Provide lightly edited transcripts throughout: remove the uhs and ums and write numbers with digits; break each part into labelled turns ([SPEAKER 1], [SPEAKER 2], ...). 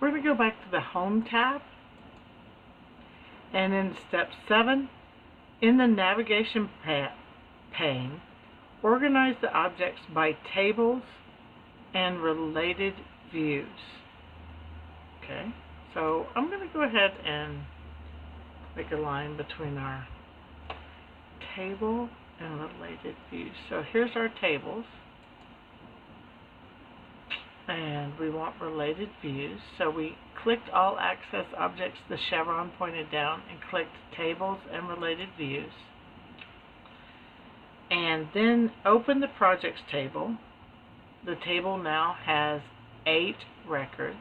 [SPEAKER 1] We're going to go back to the Home tab, and in Step 7, in the Navigation pane, organize the objects by tables and related views. Okay, so I'm going to go ahead and make a line between our table and related views. So here's our tables, and we want related views. So we clicked all access objects, the chevron pointed down, and clicked tables and related views. And then open the projects table. The table now has 8 records.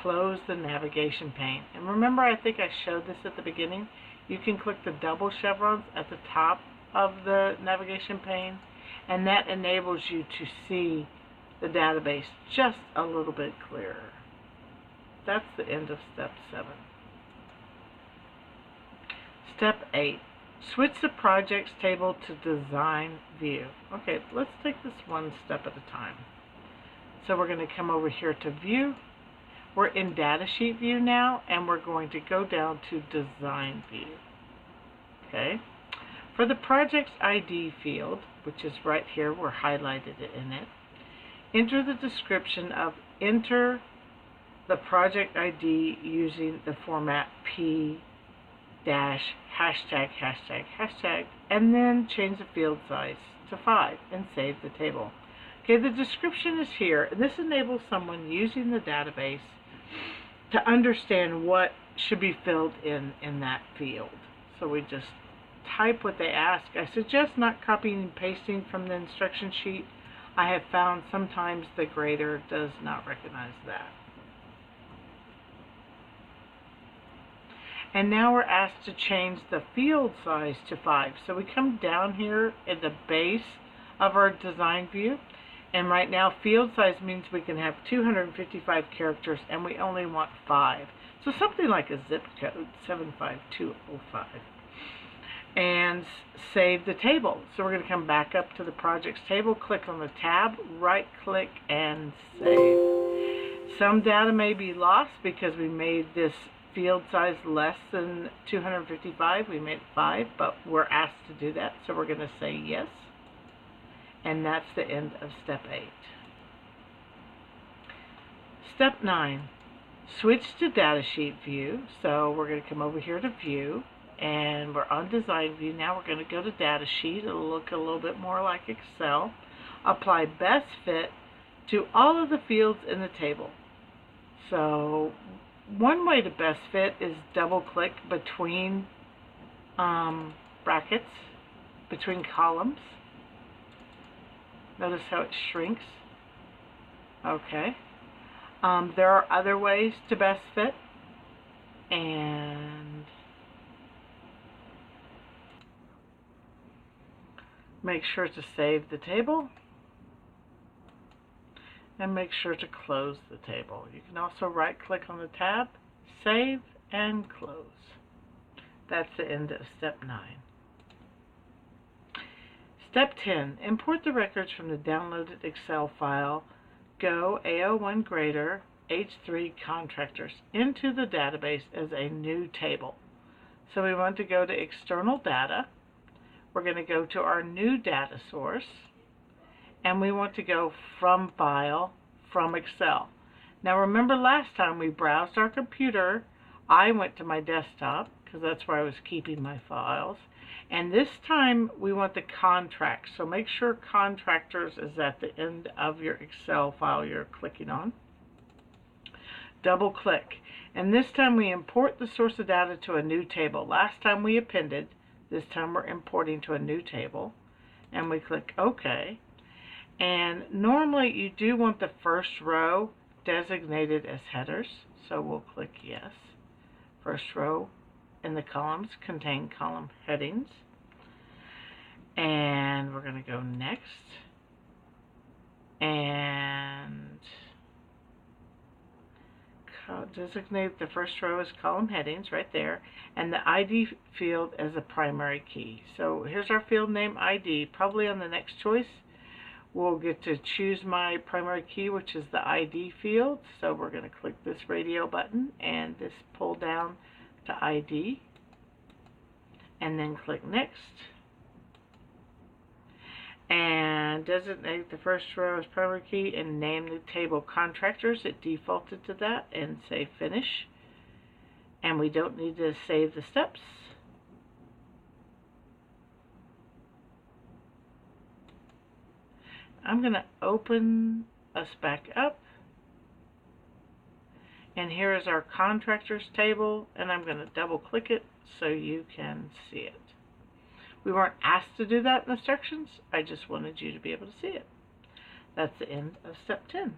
[SPEAKER 1] Close the navigation pane. And remember, I think I showed this at the beginning. You can click the double chevrons at the top of the navigation pane, and that enables you to see the database just a little bit clearer. That's the end of Step 7. Step 8. Switch the projects table to design view. Okay, let's take this one step at a time. So we're going to come over here to view. We're in Datasheet view now, and we're going to go down to design view. Okay. For the project's ID field, which is right here, we're highlighted in it, enter the description of enter the project ID using the format P hashtag, and then change the field size to 5 and save the table. Okay, the description is here, and this enables someone using the database to understand what should be filled in that field. So we just type what they ask. I suggest not copying and pasting from the instruction sheet. I have found sometimes the grader does not recognize that. And now we're asked to change the field size to 5. So we come down here at the base of our design view, and right now field size means we can have 255 characters, and we only want 5. So something like a zip code, 75205. And save the table. So we're going to come back up to the projects table, click on the tab, right click, and save. Some data may be lost because we made this field size less than 255. We made 5, but we're asked to do that, so we're going to say yes. And that's the end of Step 8. Step 9. Switch to Datasheet view. So we're going to come over here to View, and we're on Design View. Now we're going to go to Datasheet. It'll look a little bit more like Excel. Apply Best Fit to all of the fields in the table. So one way to best fit is double click between brackets, between columns. Notice how it shrinks. Okay. There are other ways to best fit, and make sure to save the table, and make sure to close the table. You can also right click on the tab, save, and close. That's the end of Step 9. Step 10. Import the records from the downloaded Excel file Go AO1 Grader H3 Contractors into the database as a new table. So we want to go to External Data. We're going to go to our new data source, and we want to go from File, from Excel. Now remember, last time we browsed our computer, I went to my desktop because that's where I was keeping my files. And this time we want the contract. So make sure Contractors is at the end of your Excel file you're clicking on. Double click. And this time we import the source of data to a new table. Last time we appended. This time we're importing to a new table. And we click OK. And normally you do want the first row designated as headers. So we'll click yes. First row in the columns contain column headings. And we're going to go next. And designate the first row as column headings right there. And the ID field as a primary key. So here's our field name ID. Probably on the next choice we'll get to choose my primary key, which is the ID field. So we're going to click this radio button and this pull down to ID, and then click Next. And designate the first row as primary key and name the table Contractors. It defaulted to that, and say Finish. And we don't need to save the steps. I'm going to open us back up, and here is our Contractors table, and I'm going to double click it so you can see it. We weren't asked to do that in instructions, I just wanted you to be able to see it. That's the end of step 10.